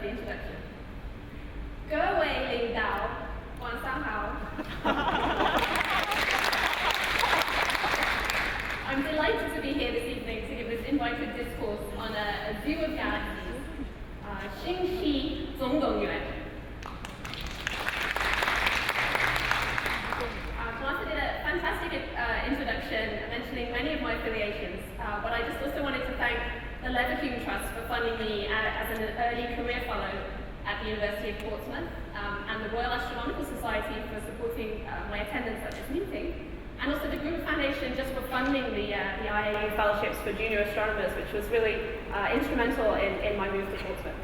the introduction. Go away, Ling Dao, Wang Sanghao. I'm delighted to be here this evening to give this invited discourse on a Zoo of Galaxies, Xingxi Zongdongyuan. Martha did a fantastic introduction mentioning many of my affiliations, but I just also wanted to thank the Leverhulme Trust for funding me as an early career fellow at the University of Portsmouth, and the Royal Astronomical Society for supporting my attendance at this meeting, and also the Group Foundation just for funding the IAU fellowships for junior astronomers, which was really instrumental in my move to Portsmouth.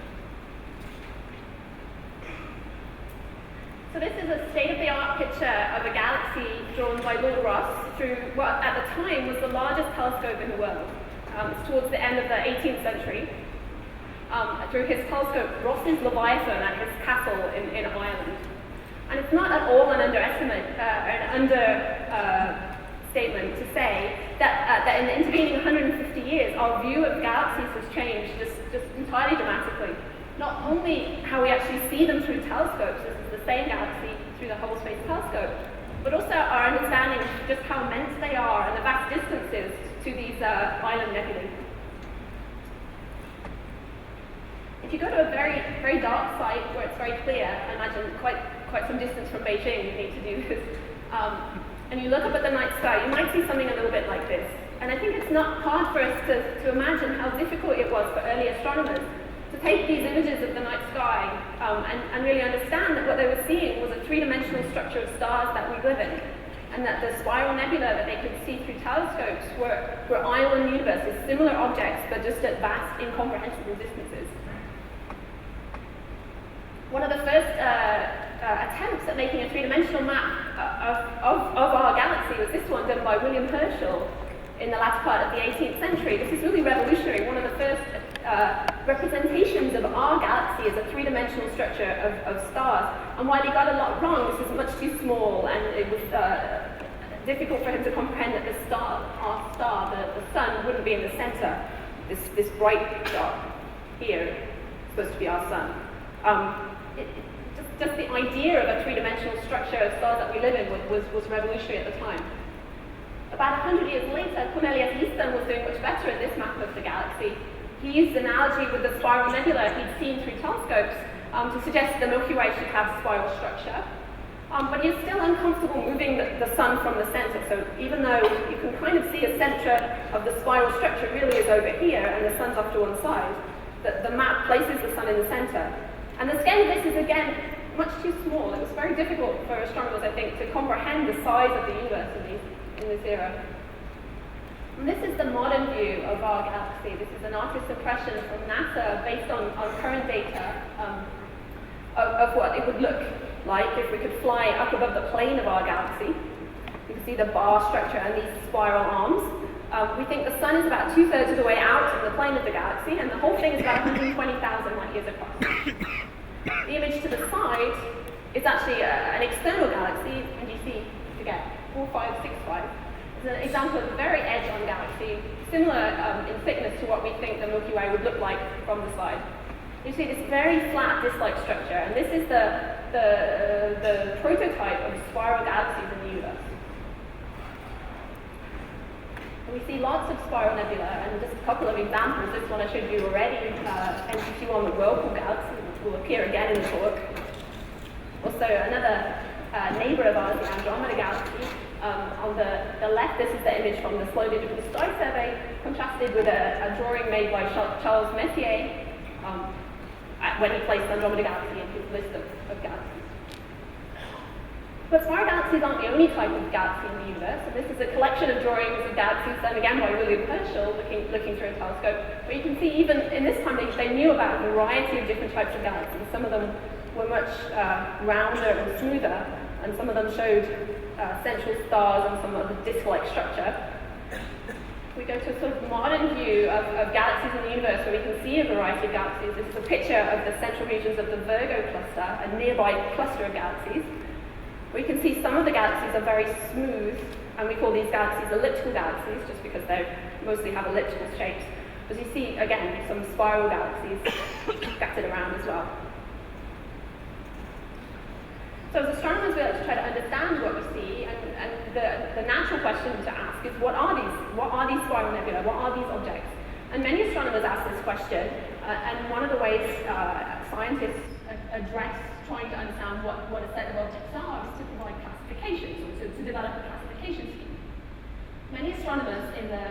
So this is a state-of-the-art picture of a galaxy drawn by Lord Ross through what at the time was the largest telescope in the world. It's towards the end of the 18th century. Through his telescope, Ross's Leviathan at his castle in Ireland. And it's not at all an underestimate, an understatement to say that in the intervening 150 years, our view of galaxies has changed just entirely dramatically. Not only how we actually see them through telescopes, this is the same galaxy through the Hubble Space Telescope, but also our understanding of just how immense they are and the vast distances to these island nebulae. If you go to a very, very dark site where it's very clear, I imagine quite some distance from Beijing you need to do this, and you look up at the night sky, you might see something a little bit like this. And I think it's not hard for us to imagine how difficult it was for early astronomers to take these images of the night sky and really understand that what they were seeing was a three-dimensional structure of stars that we live in, and that the spiral nebula that they could see through telescopes were island universes, similar objects, but just at vast, incomprehensible distances. One of the first attempts at making a three-dimensional map of our galaxy was this one done by William Herschel in the latter part of the 18th century. This is really revolutionary. One of the first representations of our galaxy as a three-dimensional structure of stars. And while he got a lot wrong, this was much too small, and it was difficult for him to comprehend that our star, the sun, wouldn't be in the center. This bright dot here is supposed to be our sun. Just the idea of a three-dimensional structure of stars that we live in was revolutionary at the time. About 100 years later, Cornelius Easton was doing much better at this map of the galaxy. He used an analogy with the spiral nebula he'd seen through telescopes to suggest the Milky Way should have spiral structure. But he's still uncomfortable moving the sun from the center. So even though you can kind of see a center of the spiral structure really is over here and the sun's off to one side, the map places the sun in the center. And the scale of this is, again, much too small. It was very difficult for astronomers, I think, to comprehend the size of the universe in this era. And this is the modern view of our galaxy. This is an artist's impression from NASA based on current data of what it would look like if we could fly up above the plane of our galaxy. You can see the bar structure and these spiral arms. We think the sun is about 2/3 of the way out in the plane of the galaxy, and the whole thing is about 120,000 light years across. The image to the side is actually an external galaxy, and you see, again, 4565. It's an example of a very edge-on galaxy, similar in thickness to what we think the Milky Way would look like from the side. You see this very flat disk-like structure, and this is the prototype of spiral galaxies in the universe. And we see lots of spiral nebula, and just a couple of examples. This one I showed you already, NGC1, the Whirlpool galaxy, which will appear again in the talk. Also, another neighbor of ours, the Andromeda galaxy. On the left, this is the image from the Slow Digital Sky Survey, contrasted with a drawing made by Charles Messier when he placed the Andromeda galaxy in his list of galaxies. But spiral galaxies aren't the only type of galaxy in the universe, and this is a collection of drawings of galaxies done again by William Herschel, looking through a telescope. But you can see even in this time they knew about a variety of different types of galaxies. Some of them were much rounder and smoother, and some of them showed central stars and some of the disk-like structure. We go to a sort of modern view of galaxies in the universe where we can see a variety of galaxies. This is a picture of the central regions of the Virgo cluster, a nearby cluster of galaxies. We can see some of the galaxies are very smooth, and we call these galaxies elliptical galaxies just because they mostly have elliptical shapes. As you see, again, some spiral galaxies scattered around as well. So as astronomers, we like to try to understand what we see, and the natural question to ask is, what are these? What are these spiral nebulae? What are these objects? And many astronomers ask this question, and one of the ways scientists address trying to understand what a set of objects are is to provide classifications, or to develop a classification scheme. Many astronomers in the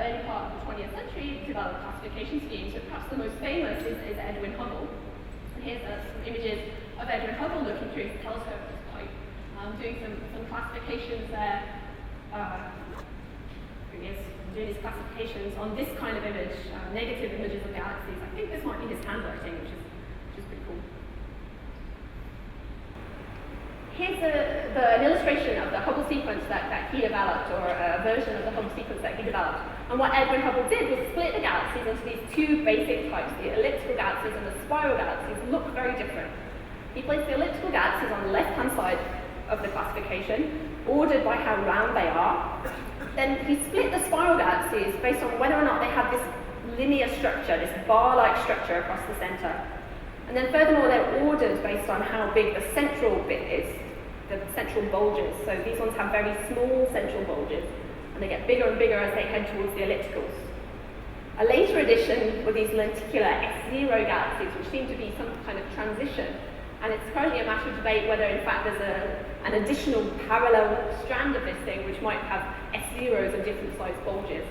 early part of the 20th century developed classification schemes, but perhaps the most famous is Edwin Hubble. And here's some images of Edwin Hubble looking through his telescope at this point, doing some classifications there. Here he is doing his classifications on this kind of image, negative images of galaxies. I think this might be his handwriting, which is pretty cool. Here's an illustration of the Hubble sequence that he developed, or a version of the Hubble sequence that he developed. And what Edwin Hubble did was split the galaxies into these two basic types. The elliptical galaxies and the spiral galaxies look very different. He placed the elliptical galaxies on the left-hand side of the classification, ordered by how round they are. Then he split the spiral galaxies based on whether or not they have this linear structure, this bar-like structure across the center. And then furthermore, they're ordered based on how big the central bit is, the central bulges. So these ones have very small central bulges, and they get bigger and bigger as they head towards the ellipticals. A later addition were these lenticular S0 galaxies, which seem to be some kind of transition. And it's currently a matter of debate whether, in fact, there's an additional parallel strand of this thing which might have S0s of different sized bulges.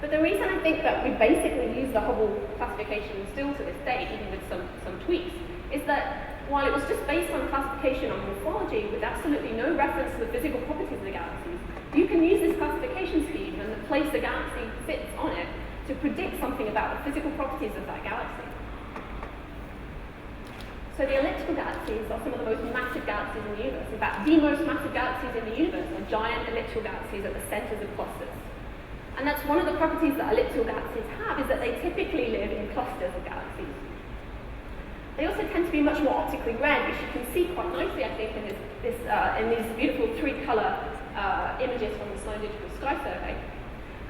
But the reason I think that we basically use the Hubble classification still to this day, even with some tweaks, is that while it was just based on classification on morphology with absolutely no reference to the physical properties of the galaxies, you can use this classification scheme and the place the galaxy sits on it to predict something about the physical properties of that galaxy. So the elliptical galaxies are some of the most massive galaxies in the universe. In fact, the most massive galaxies in the universe are giant elliptical galaxies at the centers of clusters. And that's one of the properties that elliptical galaxies have, is that they typically live in clusters of galaxies. They also tend to be much more optically red, which you can see quite nicely, I think, in these beautiful three-color images from the Sloan Digital Sky Survey.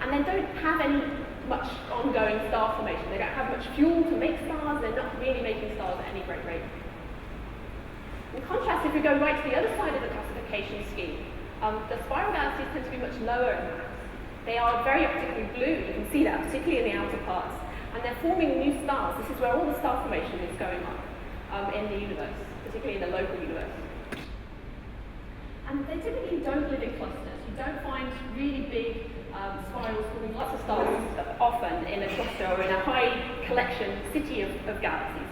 And they don't have any much ongoing star formation. They don't have much fuel to make stars. They're not really making stars at any great rate. In contrast, if we go right to the other side of the classification scheme, the spiral galaxies tend to be much lower in mass. They are very optically blue. You can see that, particularly in the outer parts. And they're forming new stars. This is where all the star formation is going on in the universe, particularly in the local universe. And they typically don't live in clusters. You don't find really big spirals forming lots of stars often in a cluster or in a high collection city of galaxies.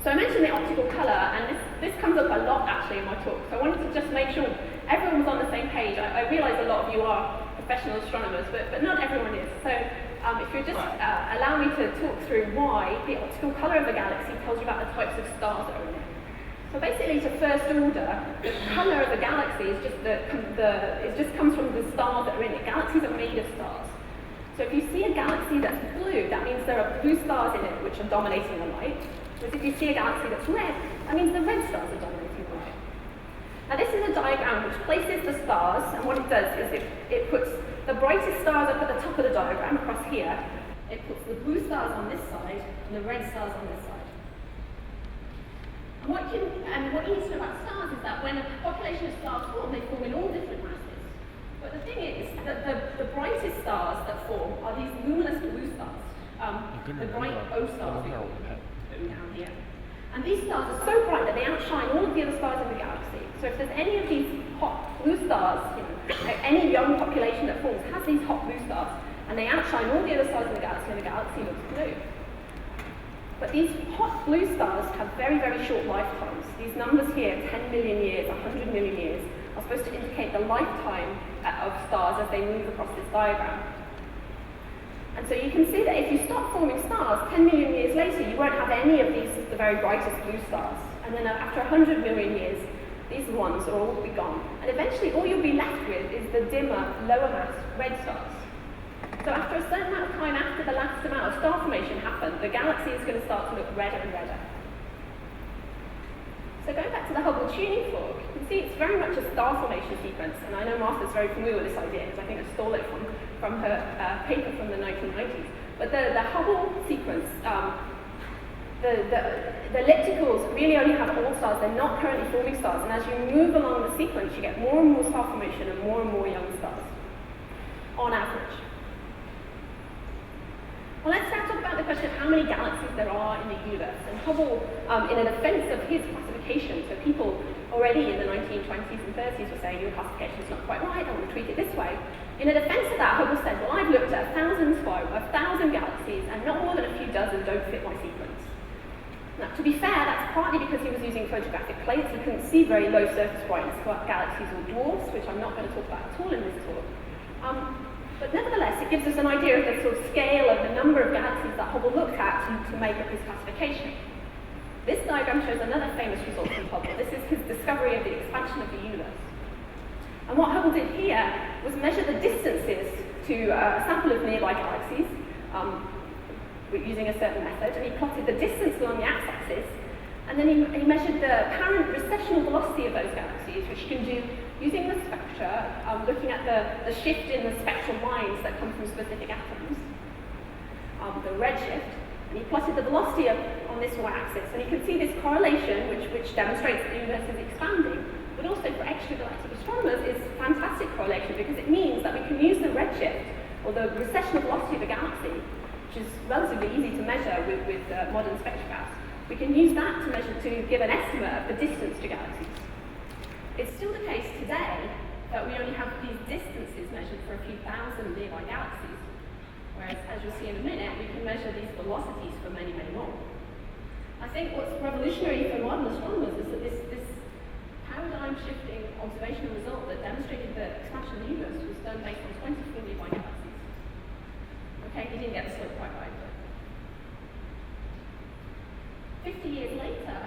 So I mentioned the optical color, and this comes up a lot actually in my talk. So I wanted to just make sure everyone was on the same page. I realize a lot of you are professional astronomers, but not everyone is. So if you just allow me to talk through why the optical color of a galaxy tells you about the types of stars that are in it. So basically, to first order, the color of the galaxy is it just comes from the stars that are in it. Galaxies are made of stars. So if you see a galaxy that's blue, that means there are blue stars in it which are dominating the light. Whereas if you see a galaxy that's red, that means the red stars are dominating the light. Now this is a diagram which places the stars, and what it does is it puts the brightest stars up at the top of the diagram across here. It puts the blue stars on this side and the red stars on this side. And what you need to know about stars is that when a population of stars form, they form in all different masses. But the thing is that the brightest stars that form are these luminous blue stars, the bright O stars we call them down here. And these stars are so bright that they outshine all of the other stars in the galaxy. So if there's any of these hot blue stars, any young population that forms has these hot blue stars, and they outshine all the other stars in the galaxy, and the galaxy looks blue. But these hot blue stars have very, very short lifetimes. These numbers here, 10 million years, 100 million years, are supposed to indicate the lifetime of stars as they move across this diagram. And so you can see that if you stop forming stars, 10 million years later, you won't have any of these, the very brightest blue stars. And then after 100 million years, these ones will all be gone. And eventually, all you'll be left with is the dimmer, lower mass red stars. So after a certain amount of time after the last amount of star formation happened, the galaxy is going to start to look redder and redder. So going back to the Hubble tuning fork, you can see it's very much a star formation sequence, and I know Martha's very familiar with this idea because I think I stole it from her paper from the 1990s. But the Hubble sequence The ellipticals really only have all stars. They're not currently forming stars. And as you move along the sequence, you get more and more star formation and more young stars, on average. Well, let's now talk about the question of how many galaxies there are in the universe. And Hubble, in a defense of his classification, so people already in the 1920s and 30s were saying, your classification is not quite right, I want to tweak it this way. In a defense of that, Hubble said, well, I've looked at 1,000 galaxies, and not more than a few dozen don't fit my sequence. Now, to be fair, that's partly because he was using photographic plates. He couldn't see very low surface brightness galaxies or dwarfs, which I'm not going to talk about at all in this talk. But nevertheless, it gives us an idea of the sort of scale of the number of galaxies that Hubble looked at to make up his classification. This diagram shows another famous result from Hubble. This is his discovery of the expansion of the universe. And what Hubble did here was measure the distances to a sample of nearby galaxies using a certain method, and he plotted the distance along the x-axis, and then he measured the apparent recessional velocity of those galaxies, which you can do using the spectra, looking at the shift in the spectral lines that come from specific atoms, the redshift, and he plotted the velocity on this y-axis, and you can see this correlation, which demonstrates that the universe is expanding, but also for extragalactic astronomers is fantastic correlation, because it means that we can use the redshift, or the recessional velocity of a galaxy, which is relatively easy to measure with modern spectrographs. We can use that to give an estimate of the distance to galaxies. It's still the case today that we only have these distances measured for a few thousand nearby galaxies, whereas, as you'll see in a minute, we can measure these velocities for many more. I think what's revolutionary for modern astronomers is that this paradigm-shifting observational result that demonstrated the expansion of the universe was done based on 24 nearby galaxies. Okay, he didn't get the slope quite right, but 50 years later,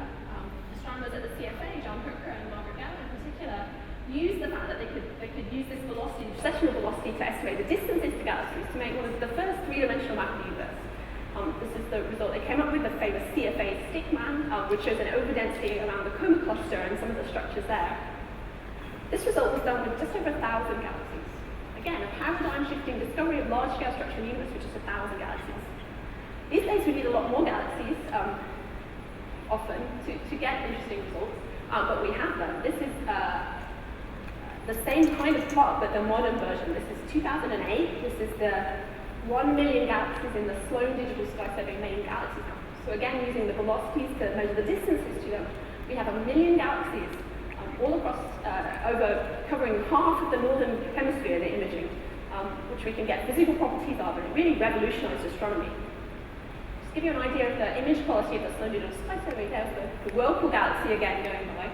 astronomers at the CFA, John Hooker and Margaret Gower in particular, used the fact that they could use this velocity, recessional velocity, to estimate the distances to galaxies to make one of the first three-dimensional map of the universe. This is the result. They came up with the famous CFA stickman, which shows an overdensity around the Coma cluster and some of the structures there. This result was done with just over 1,000 galaxies. Again, a paradigm-shifting discovery of large-scale structure in the universe with just 1,000 galaxies. These days we need a lot more galaxies, often, to get interesting results, but we have them. This is the same kind of plot, but the modern version. This is 2008. This is the 1 million galaxies in the Sloan Digital Sky Survey main galaxy sample. So again, using the velocities to measure the distances to them, we have 1 million galaxies all across, covering half of the northern hemisphere, the imaging, which we can get physical properties of, and it really revolutionized astronomy. Just to give you an idea of the image quality of the Sloan Digital Sky Survey, there's the Whirlpool galaxy again going by.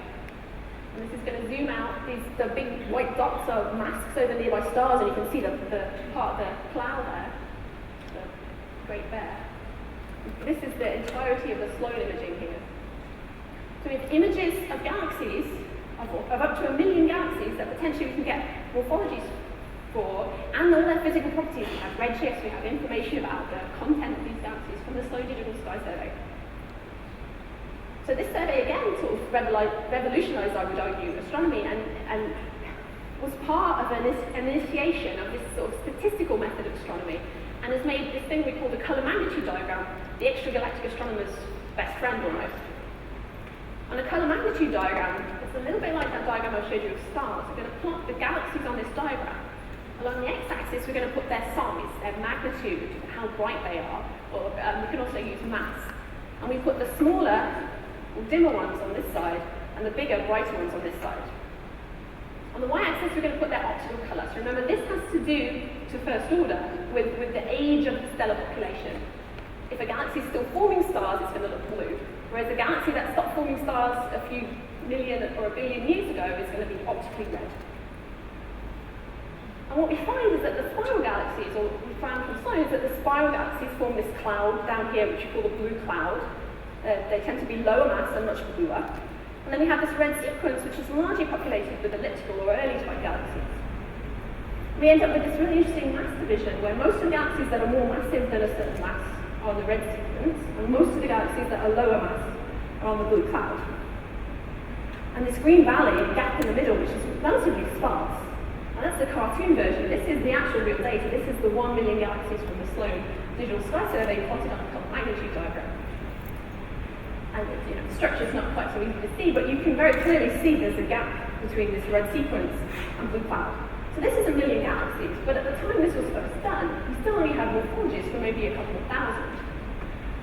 And this is going to zoom out. The big white dots are masks over nearby stars, and you can see the part of the cloud there, the Great Bear. This is the entirety of the Sloan imaging here. So we have images of galaxies, of up to 1 million galaxies that potentially we can get morphologies for, and all their physical properties. We have redshifts, we have information about the content of these galaxies from the Sloan Digital Sky Survey. So this survey again sort of revolutionized, I would argue, astronomy and was part of an initiation of this sort of statistical method of astronomy, and has made this thing we call the color magnitude diagram the extragalactic astronomer's best friend almost. On a color magnitude diagram, it's a little bit like that diagram I showed you of stars. We're going to plot the galaxies on this diagram. Along the x-axis, we're going to put their size, their magnitude, how bright they are, or we can also use mass. And we put the smaller, or dimmer ones on this side, and the bigger, brighter ones on this side. On the y-axis, we're going to put their optical color. So remember, this has to do, to first order, with the age of the stellar population. If a galaxy is still forming stars, it's going to look blue. Whereas a galaxy that stopped forming stars a few million or a billion years ago is going to be optically red. And what we find is that the spiral galaxies, or we found from Sloan, is that the spiral galaxies form this cloud down here, which we call the blue cloud. They tend to be lower mass and much bluer. And then we have this red sequence, which is largely populated with elliptical or early type galaxies. We end up with this really interesting mass division, where most of the galaxies that are more massive than a certain mass are on the red sequence, and most of the galaxies that are lower mass are on the blue cloud. And this green valley gap in the middle, which is relatively sparse, and that's the cartoon version. This is the actual real data. This is the 1 million galaxies from the Sloan Digital Sky Survey plotted on a color magnitude diagram. And the structure's not quite so easy to see, but you can very clearly see there's a gap between this red sequence and blue cloud. So this is 1 million galaxies, but at the time this was first done, you still only had morphologies for maybe a couple of thousand.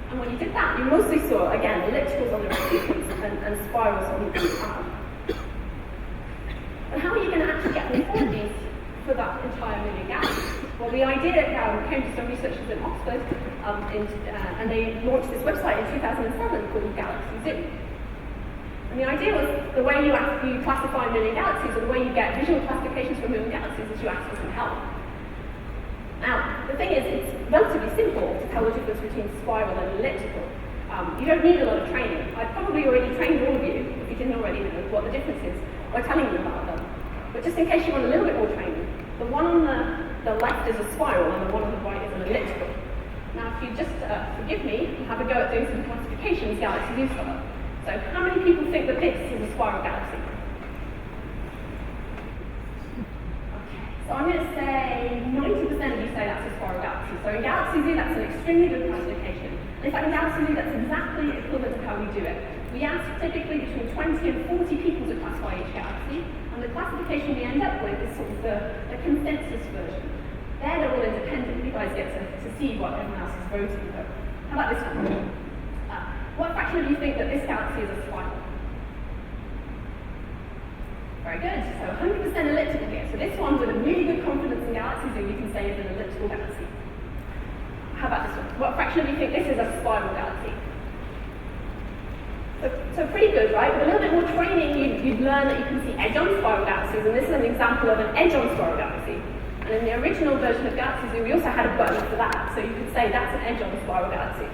And when you did that, you mostly saw, again, ellipticals on the red sequence and spirals on the blue cloud. And how are you going to actually get morphologies for that entire 1 million galaxies? Well, the idea came to some researchers in Oxford, and they launched this website in 2007 called Galaxy Zoo. And the idea was the way you classify 1 million galaxies, or the way you get visual classifications for 1 million galaxies, is you ask for some help. Now, the thing is, it's relatively simple to tell the difference between spiral and elliptical. You don't need a lot of training. I've probably already trained all of you, if you didn't already know what the difference is, by telling you about them. But just in case you want a little bit more training, the one on the left is a spiral and the one on the right is an elliptical. Now, if you just forgive me and have a go at doing some classifications, Galaxy Zoo style. So, how many people think that this is a spiral galaxy? Okay, so I'm going to say 90% of you say that's a spiral galaxy. So in Galaxy Zoo, that's an extremely good classification. And in fact, in Galaxy Zoo, that's exactly equivalent to how we do it. We ask typically between 20 and 40 people to classify each galaxy, and the classification we end up with is sort of the consensus version. They're all independent. You guys get to see what everyone else is voting for. How about this one? What fraction of you think that this galaxy is a spiral? Very good. So 100% elliptical here. So this one with a really good confidence in Galaxy Zoo, you can say is an elliptical galaxy. How about this one? What fraction of you think this is a spiral galaxy? So pretty good, right? With a little bit more training, you'd learn that you can see edge-on spiral galaxies, and this is an example of an edge-on spiral galaxy. And in the original version of Galaxy Zoo, we also had a button for that, so you could say that's an edge-on spiral galaxy.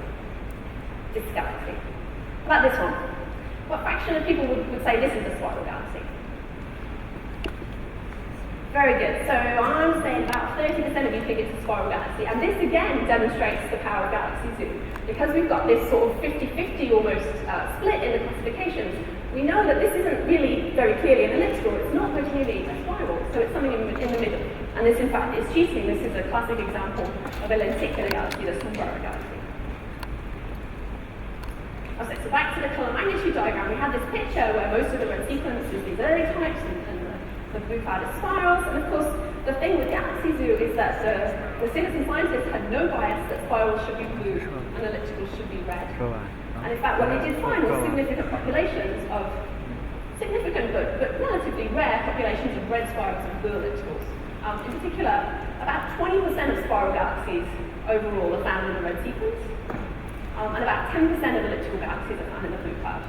This galaxy. How about this one? What fraction of people would say this is a spiral galaxy? Very good. So I'm saying about 30% of you think it's a spiral galaxy. And this again demonstrates the power of Galaxy Zoo. Because we've got this sort of 50-50 almost split in the classifications, we know that this isn't really very clearly an elliptical. It's not very clearly a spiral. So it's something in the middle. And this, in fact, is cheating. This is a classic example of a lenticular galaxy, the spiral galaxy. Okay, so back to the colour magnitude diagram, we had this picture where most of the red sequence is these early types and the blue cloud is spirals. And of course, the thing with Galaxy Zoo is that the citizen scientists had no bias that spirals should be blue and ellipticals should be red. And in fact, what they did find was significant populations of significant but relatively rare populations of red spirals and blue ellipticals. In particular, about 20% of spiral galaxies overall are found in the red sequence. And about 10% of elliptical galaxies are found in the blue cloud.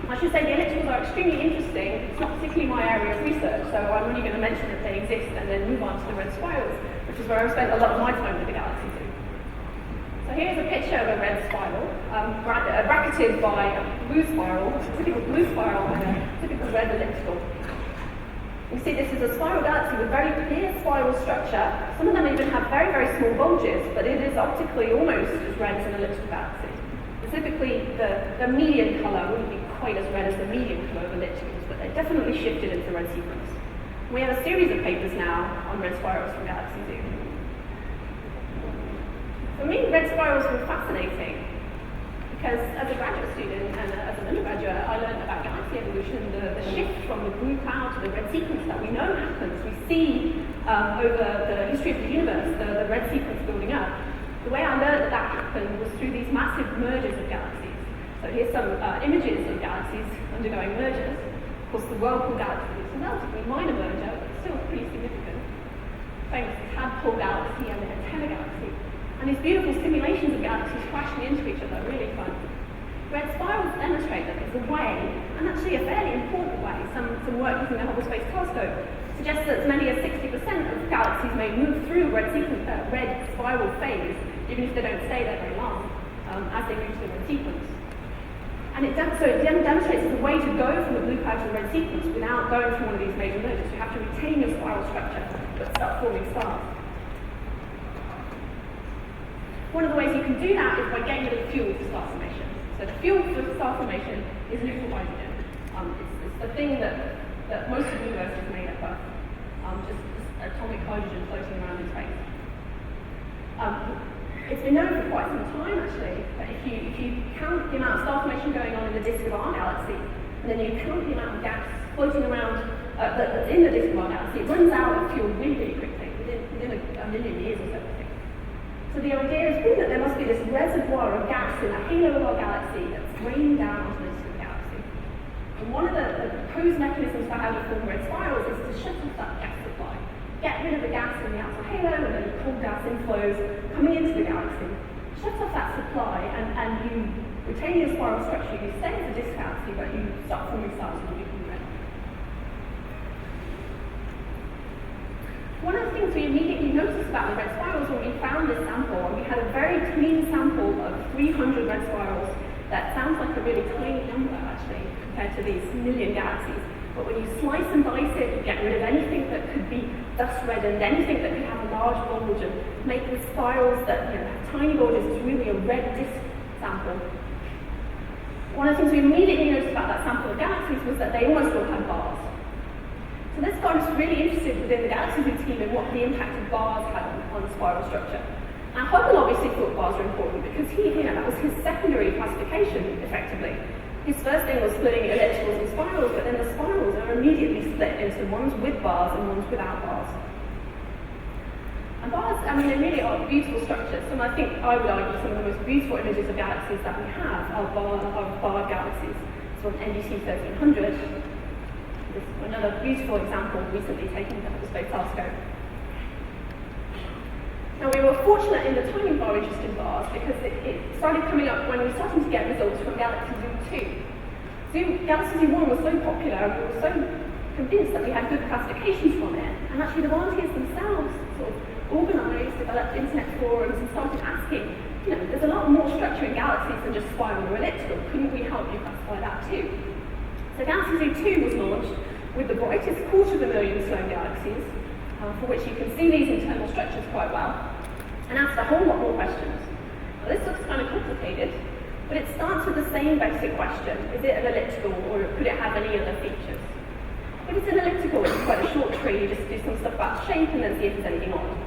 I should say the ellipticals are extremely interesting. It's not particularly my area of research, so I'm only going to mention that they exist and then move on to the red spirals, which is where I've spent a lot of my time with the Galaxy Zoo. So here's a picture of a red spiral, bracketed by a blue spiral, a typical blue spiral and a typical red elliptical. You see this is a spiral galaxy with very clear spiral structure. Some of them even have very, very small bulges, but it is optically almost as red as an elliptical galaxy. Specifically, the median colour wouldn't be quite as red as the median colour of ellipticals, but they're definitely shifted into red sequence. We have a series of papers now on red spirals from Galaxy Zoo. For me, red spirals were fascinating because as a graduate student and as an undergraduate, I learned about galaxy evolution, the shift from the blue cloud to the red sequence that we know happens. We see over the history of the universe, the red sequence building up. The way I learned that happened was through these massive mergers of galaxies. So here's some images of galaxies undergoing mergers. Of course, the Whirlpool galaxy is a relatively minor merger, but still pretty significant. Famous Tadpole galaxy and the Antenna galaxy. And these beautiful simulations of galaxies crashing into each other are really fun. Red spirals demonstrate that there's a way, and actually a fairly important way, some work using the Hubble Space Telescope suggests that as many as 60% of galaxies may move through red spiral phase, even if they don't stay there very long, as they move to the red sequence. And it demonstrates there's a way to go from the blue cloud to the red sequence without going through one of these major mergers. You have to retain your spiral structure, but start forming stars. One of the ways you can do that is by getting rid of fuel for star formation. So the fuel for star formation is neutral hydrogen. It's the thing that most of the universe is made up of. Just atomic hydrogen floating around in space. it's been known for quite some time, actually, that if you count the amount of star formation going on in the disk of our galaxy, and then you count the amount of gas floating around that's in the disk of our galaxy, it runs out of fuel really, really quickly, within a million years or so, I think. So the idea has been that there must be this reservoir of gas in the halo of our galaxy that's raining down onto the disk of the galaxy. And one of the proposed mechanisms for how to form red spirals is to shut off that gas supply. Get rid of the gas in the outer halo and then cold gas inflows coming into the galaxy. Shut off that supply and you retain your spiral structure. You stay as a disk galaxy, but you start forming stars and you become red. One of the things we immediately noticed about the red spirals when we found this sample, and we had a very clean sample of 300 red spirals, that sounds like a really tiny number actually compared to these million galaxies. But when you slice and dice it, you get rid of anything that could be dust reddened, anything that could have a large bulge, and make the spirals that have tiny bulges is really a red disk sample. One of the things we immediately noticed about that sample of galaxies was that they almost all had bars. So this got us really interested within the Galaxy Zoo team in what the impact of bars had on spiral structure. Now Hubble obviously thought bars were important because that was his secondary classification, effectively. His first thing was splitting ellipticals and spirals, but then the spirals are immediately split into ones with bars and ones without bars. And bars, they really are beautiful structures. And I think I would argue some of the most beautiful images of galaxies that we have are barred galaxies. So on NGC 1300, this is another beautiful example recently taken at the Space Telescope. Now we were fortunate in the timing of our interest in bars because it started coming up when we were starting to get results from Galaxy Zoo 2. Galaxy Zoo 1 was so popular and we were so convinced that we had good classifications from it, and actually the volunteers themselves sort of organised, developed internet forums and started asking, there's a lot more structure in galaxies than just spiral or elliptical, couldn't we help you classify that too? So Galaxy Zoo 2 was launched with the brightest 250,000 Sloan galaxies, for which you can see these internal structures quite well, and asked a whole lot more questions. Now, this looks kind of complicated, but it starts with the same basic question: is it an elliptical, or could it have any other features? If it's an elliptical, it's quite a short tree, you just do some stuff about shape and then see if there's anything odd.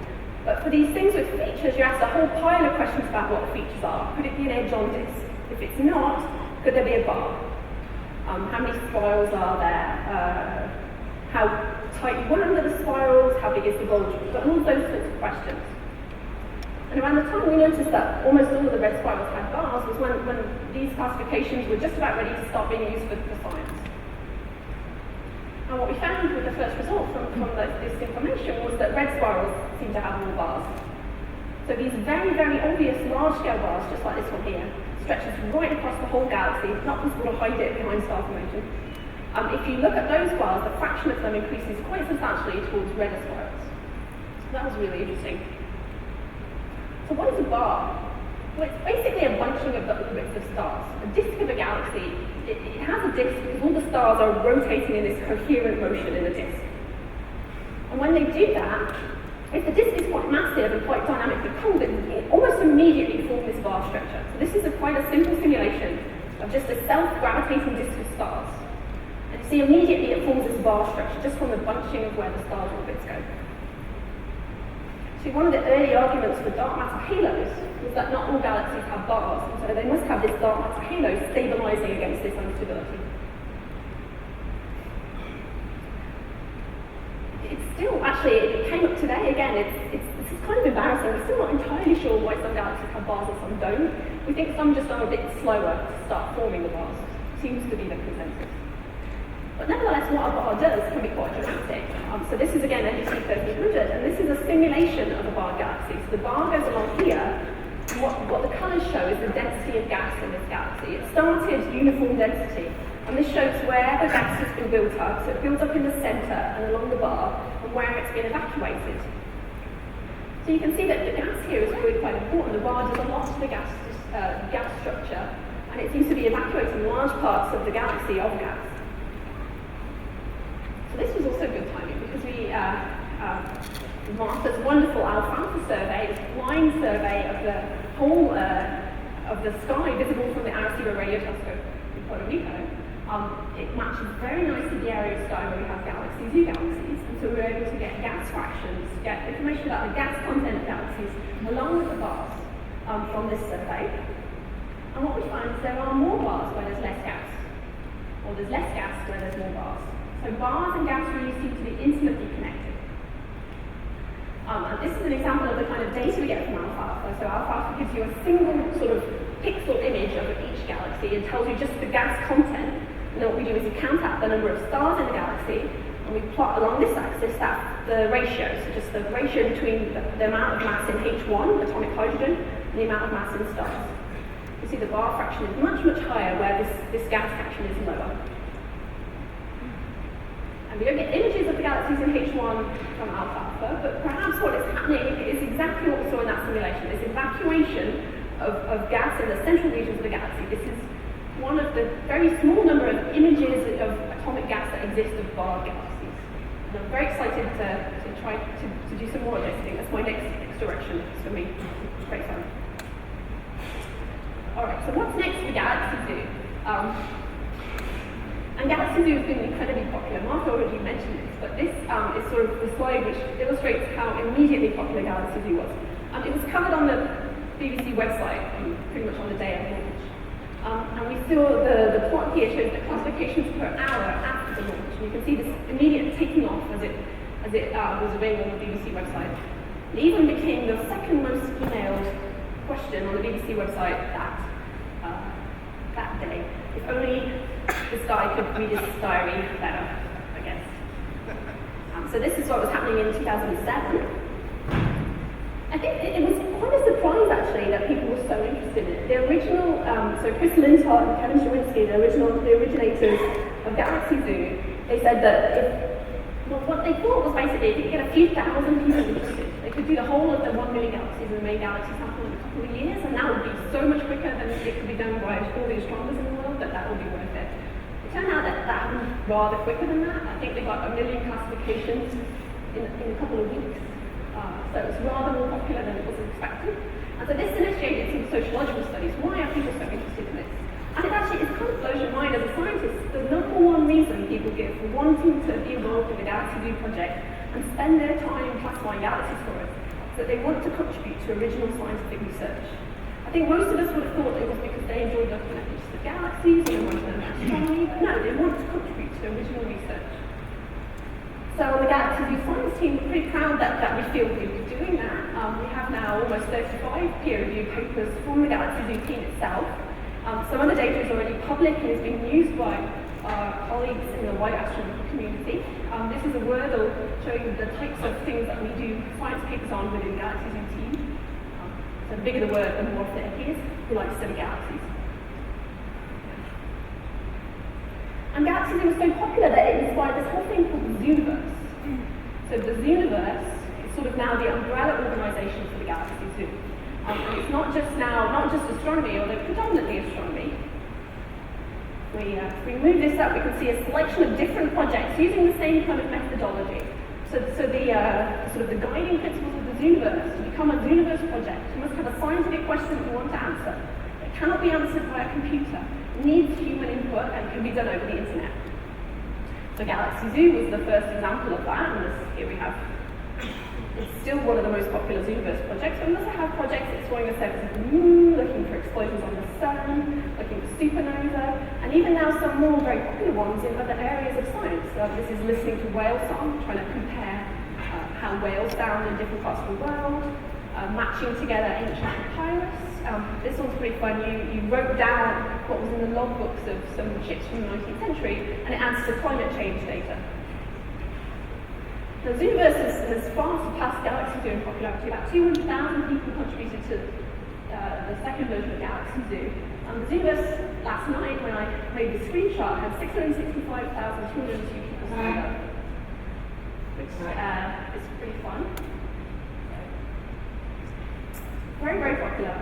But for these things with features, you ask a whole pile of questions about what the features are. Could it be an edge on disk? If it's not, could there be a bar? How many spirals are there? How tight you want under the spirals? How big is the bulge? But all those sorts of questions. And around the time we noticed that almost all of the red spirals had bars was when these classifications were just about ready to start being used for science. And what we found with the first result from this information was that red spirals seem to have more bars. So these very, very obvious large-scale bars, just like this one here, stretches right across the whole galaxy, not possible to hide it behind star formation. If you look at those bars, the fraction of them increases quite substantially towards redder spirals. So that was really interesting. So what is a bar? Well, it's basically a bunching of the orbits of stars. A disk of a galaxy, it has a disk because all the stars are rotating in this coherent motion in the disk. And when they do that, if the disk is quite massive and quite dynamically cooled, it almost immediately forms this bar structure. So this is quite a simple simulation of just a self-gravitating disk of stars. And you see immediately it forms this bar structure just from the bunching of where the stars' orbits go. So one of the early arguments for dark matter halos was that not all galaxies have bars, and so they must have this dark matter halo stabilizing against this instability. It's still, actually, it came up today again, this is kind of embarrassing. We're still not entirely sure why some galaxies have bars and some don't. We think some just are a bit slower to start forming the bars. Seems to be the consensus. But nevertheless, what a bar does can be quite dramatic. So this is again NGC 1300, and this is a simulation of a bar galaxy. So the bar goes along here, and what the colours show is the density of gas in this galaxy. It started uniform density, and this shows where the gas has been built up. So it builds up in the centre and along the bar, and where it's been evacuated. So you can see that the gas here is really quite important. The bar does a lot to the gas structure, and it seems to be evacuating large parts of the galaxy of gas. So this was also good timing because Martha's wonderful alfalfa survey, this blind survey of the whole of the sky visible from the Arecibo radio telescope in Puerto Rico. It matches very nicely the area of sky where we have galaxies, Zoo galaxies, and so we were able to get gas fractions, get information about the gas content of galaxies along with the bars. from this survey. And what we find is there are more bars where there's less gas, or there's less gas where there's more bars. So bars and gas really seem to be intimately connected. And this is an example of the kind of data we get from alfalfa. So alfalfa gives you a single sort of pixel image of each galaxy and tells you just the gas content. And then what we do is we count out the number of stars in the galaxy, and we plot along this axis the ratio, so just the ratio between the amount of mass in H1, atomic hydrogen, and the amount of mass in stars. You see the bar fraction is much, much higher where this gas fraction is lower. And we don't get images of the galaxies in H1 from alfalfa, but perhaps what is happening is exactly what we saw in that simulation, this evacuation of gas in the central regions of the galaxy. This is one of the very small number of images of atomic gas that exist of bar galaxies. And I'm very excited to try to do some more of this. I think that's my next direction for me. It's great fun. Alright, so what's next for Galaxy Zoo? And Galaxy Zoo has been incredibly popular. Mark already mentioned this, but this is sort of the slide which illustrates how immediately popular Galaxy Zoo was. It was covered on the BBC website pretty much on the day of launch. And we saw the plot here shows the classifications per hour after the launch. And you can see this immediate taking off as it was available on the BBC website. It even became the second most emailed question on the BBC website that day. If only this guy could read his diary better, I guess. So this is what was happening in 2007. I think it was quite a surprise actually that people were so interested in it. The original, so Chris Linhart and Kevin Shawinski, the originators of Galaxy Zoo, they said that what they thought was basically if you could get a few thousand people interested, they could do the whole of the 1 million galaxies in the main galaxy sample in a couple of years, and that would be so much quicker than it could be done by all the astronomers in the world, that would be worth it. It turned out that happened rather quicker than that. I think they got 1 million classifications in a couple of weeks. So it was rather more popular than it was expected. And so this initiated some sociological studies. Why are people so interested in this? And it kind of blows your mind as a scientist. The number one reason people give for wanting to be involved in the Galaxy Zoo project and spend their time classifying galaxies for us is that they want to contribute to original scientific research. I think most of us would have thought it was because they enjoyed looking at pictures of galaxies and they wanted to learn about astronomy, but no, they want to contribute to original research. So on the Galaxy Zoo science team, we're pretty proud that we feel we were doing that. We have now almost 35 peer-reviewed papers from the Galaxy Zoo team itself. Some of the data is already public and is being used by our colleagues in the wider astronomical community. This is a Wordle showing the types of things that we do science papers on within the Galaxy Zoo team. So the bigger the word, the more fit it is. We like to study galaxies. And Galaxy Zoo was so popular that it inspired this whole thing called the Zooniverse. So the Zooniverse is sort of now the umbrella organisation for the Galaxy Zoo. And it's not just astronomy, although predominantly astronomy. If we move this up, we can see a selection of different projects using the same kind of methodology. So the sort of the guiding principles of the Zooniverse, to become a Zooniverse project, you must have a scientific question you want to answer. It cannot be answered by a computer. It needs human input and can be done over the internet. So Galaxy Zoo was the first example of that, and here we have. It's still one of the most popular Zooniverse projects, but we also have projects exploring the surface of the moon, looking for explosions on the sun, looking for supernova, and even now some more very popular ones in other areas of science. This is listening to whale song, trying to compare how whales sound in different parts of the world, matching together ancient papyrus. This one's pretty fun. You wrote down what was in the logbooks of some ships from the 19th century, and it answers to climate change data. The Zooniverse has far surpassed Galaxy Zoo in popularity. About 200,000 people contributed to the second version of Galaxy Zoo. The Zooniverse, last night when I made the screenshot, had 665,202 people signed up, which is pretty fun. Very, very popular.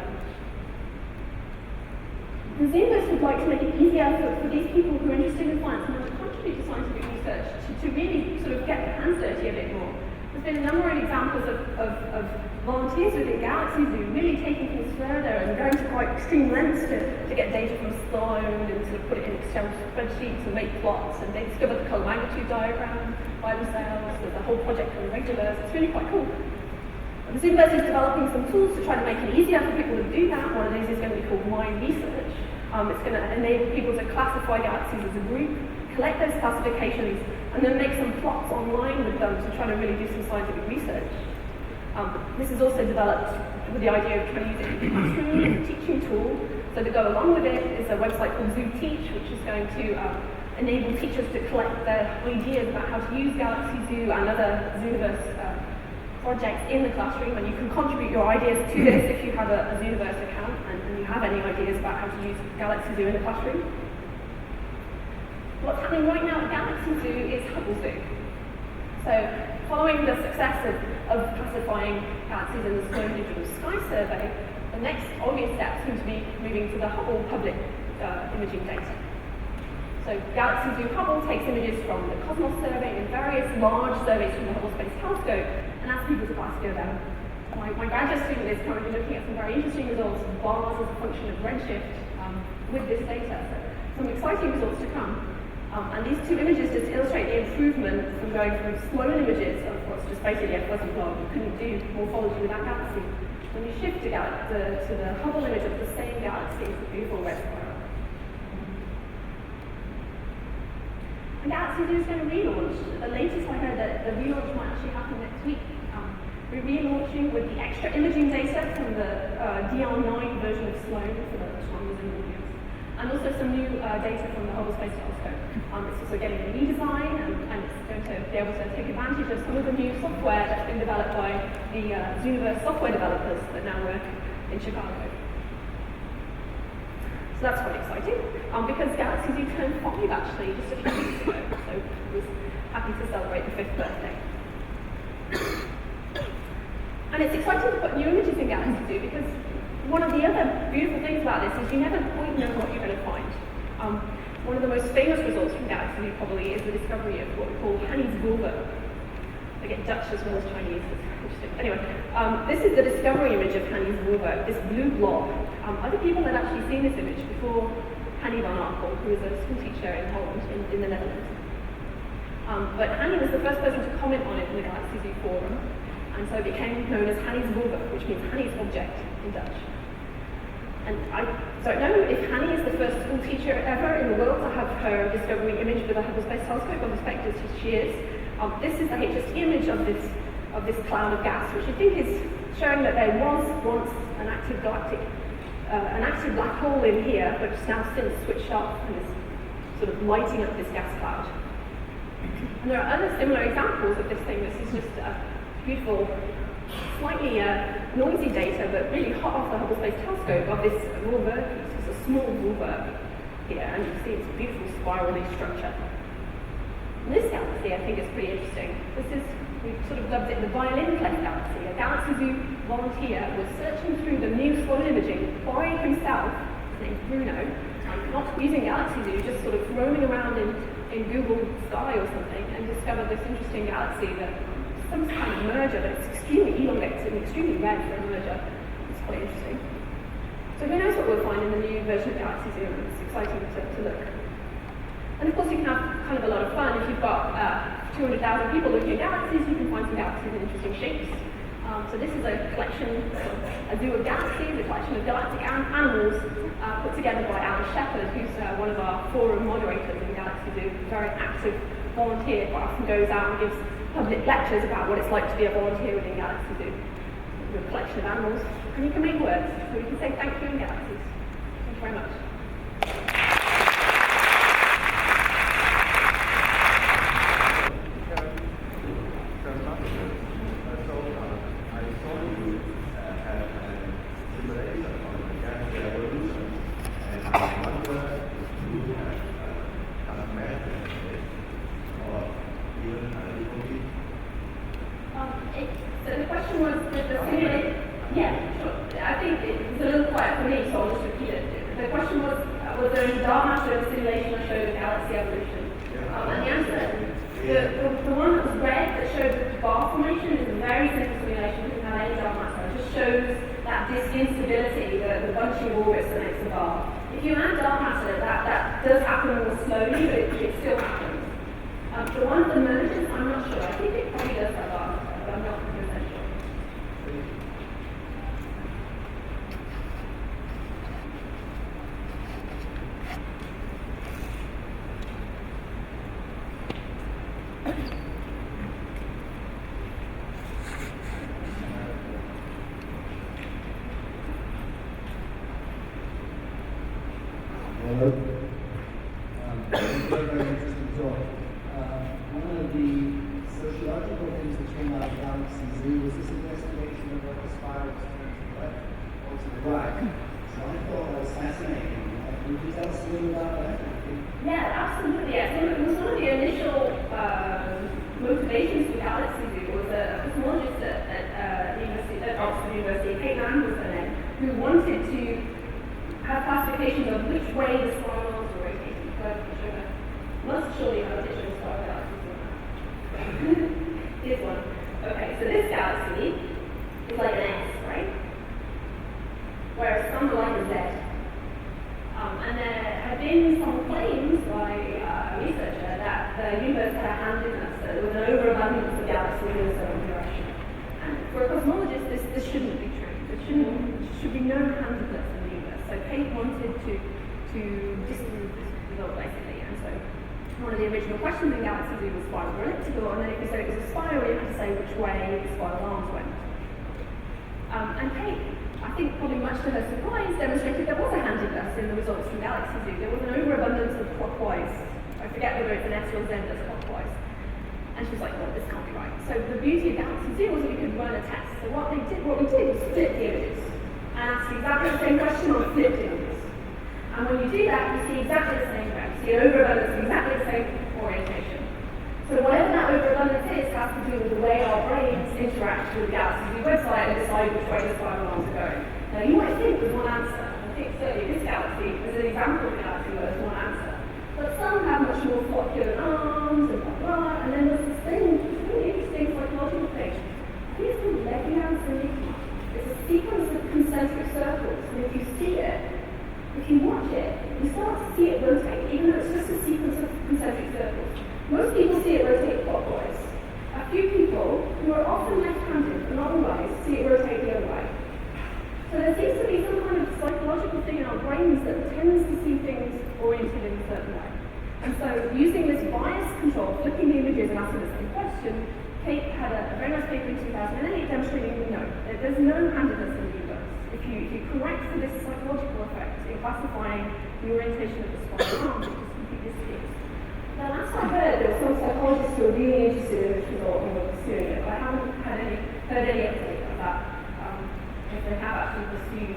The Zooniverse would like to make it easier for these people who are interested in science and want to contribute to scientific research to really sort of get their hands dirty a bit more. There's been a number of examples of volunteers within Galaxy Zoo really taking things further and going to quite extreme lengths to get data from Sloan and sort of put it in Excel spreadsheets and make plots, and they discovered the colour magnitude diagram by themselves. There's a whole project on regulars. It's really quite cool. The Zooniverse is developing some tools to try to make it easier for people to do that. One of those is going to be called My Research. It's going to enable people to classify galaxies as a group, collect those classifications, and then make some plots online with them to try to really do some scientific research. This is also developed with the idea of trying to use it in classroom as a teaching tool. So to go along with it is a website called Zoo Teach, which is going to enable teachers to collect their ideas about how to use Galaxy Zoo and other Zooniverse projects in the classroom, and you can contribute your ideas to this if you have a Zooniverse account and you have any ideas about how to use Galaxy Zoo in the classroom. What's happening right now at Galaxy Zoo is Hubble Zoo. So following the success of classifying galaxies in the Sloan Digital Sky Survey, the next obvious step seems to be moving to the Hubble public imaging data. So Galaxy Zoo Hubble takes images from the Cosmos survey and various large surveys from the Hubble Space Telescope and asks people to classify them. My graduate student is currently looking at some very interesting results of bars as a function of redshift with this data. So some exciting results to come. And these two images just illustrate the improvement from going from Sloan images of what's just basically a fuzzy blob. You couldn't do morphology with that galaxy. When you shift to the Hubble image of the same galaxy, it's a beautiful red spiral. And Galaxy Zoo is going to relaunch. The latest I heard that the relaunch might actually happen next week. We're relaunching with the extra imaging data from the DR9 version of Sloan for the astronomers and audience, and also some new data from the Hubble Space Telescope. It's also getting a redesign, and it's going to be able to take advantage of some of the new software that's been developed by the Zooniverse software developers that now work in Chicago. So that's quite exciting, because Galaxy Zoo turned 5 actually just a few weeks ago, so I was happy to celebrate the 5th birthday. And it's exciting to put new images in Galaxy Zoo because one of the other beautiful things about this is you never quite know what you're going to find. One of the most famous results from Galaxy Zoo probably is the discovery of what we call Hani's vulva. I get Dutch as well as Chinese, it's interesting. Anyway, this is the discovery image of Hani's vulva, this blue blob. Other people had actually seen this image before Hani van Arkel, who was a school teacher in Holland, in the Netherlands. But Hani was the first person to comment on it in the Galaxy Zoo forum, and so it became known as Hani's vulva, which means Hani's object in Dutch. And I don't know if Hani is the first school teacher ever in the world to have her discovery image with a Hubble Space Telescope. I suspect that she is. This is the HST image of this cloud of gas, which I think is showing that there was once an active black hole in here, but it's now since switched off and is sort of lighting up this gas cloud. And there are other similar examples of this thing. This is just a beautiful, slightly noisy data, but really hot off the Hubble Space Telescope of this vulva. It's a small vulva here, and you can see it's a beautiful spirally structure. And this galaxy, I think, is pretty interesting. We've sort of dubbed it the violin clef galaxy. A Galaxy Zoo volunteer was searching through the new Sloan imaging by himself, his name's Bruno, not using Galaxy Zoo, just sort of roaming around in Google Sky or something, and discovered this interesting galaxy that some kind of merger, but it's extremely elongated and extremely red for a merger. It's quite interesting. So who knows what we'll find in the new version of Galaxy Zoo, and it's exciting to look. And of course you can have kind of a lot of fun. If you've got 200,000 people looking at galaxies, you can find some galaxies in interesting shapes. So this is a collection, a Zoo of Galaxies, a collection of galactic animals put together by Alan Shepard, who's one of our forum moderators in Galaxy Zoo, a very active volunteer who often goes out and gives public lectures about what it's like to be a volunteer within Galaxy Zoo. We're a collection of animals, and you can make words, so you can say thank you in galaxies. Thank you very much. Hello. Very, very interesting talk. One of the sociological things that came out of Galaxy Zoo was this investigation of what the spirals turn to the left or to the right. So I thought that was fascinating. Would you tell us a little about that? Yeah, absolutely. Yeah. So it was one of the initial motivations for Galaxy Zoo was a cosmologist at Oxford University, Kate Land was her name, who wanted to have classifications of which way the spirals were rotating. Must surely have a digital star galaxies on that. Here's one. Okay, so this galaxy is like an S, right? Whereas some are like a Z. And there have been some claims by a researcher that the universe had a hand in us, that there was an overabundance of galaxies in a certain direction. And for a cosmologist, this shouldn't be true. There should be no handedness in the universe. So Kate wanted to disprove this result, basically. And so one of the original questions in Galaxy Zoo was spiral or elliptical, and then if you said it was a spiral, you had to say which way the spiral arms went. And Kate, I think probably much to her surprise, demonstrated there was a handedness in the results from Galaxy Zoo. There was an overabundance of clockwise. I forget whether it's an S or a Z that's clockwise. And she was like, well, this can't be right. So the beauty of Galaxy Zoo was that we could run a test. So what we did was flip the images and ask exactly the same question on flipped images. And when you do that, you see exactly the same graph. You see an overabundance of exactly the same orientation. So whatever that overabundance is has to do with the way our brains interact with the Galaxy Zoo website and decide which way the spiral arms are going. Now you might think there's one answer. I think certainly this galaxy, as an example of a galaxy where there's one answer. But some have much more flocculent arms and blah blah, and then there's this thing, really interesting psychological thing. I think it's called Leguian's enigma. It's a sequence of concentric circles, and if you see it, if you watch it, you start to see it rotate, even though it's just a sequence of concentric circles. Most people see it rotate clockwise. A few people, who are often left-handed but not always, see it rotate the other way. So there seems to be some kind of psychological thing in our brains that tends to see things oriented in a certain way. And so using this bias control, flipping the images and asking the same question, Kate had a very nice paper in 2008 demonstrating no, there's no handedness in the universe. If you correct for this psychological effect in classifying the orientation of the spiral arms, it just completely disappears. Now, last I heard, there were some psychologists who were really interested in this result and were pursuing it, but I haven't heard any update of that. If they have actually pursued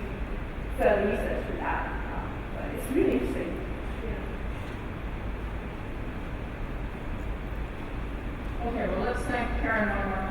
further research with that. But it's really interesting. Okay, well, let's thank Karen one more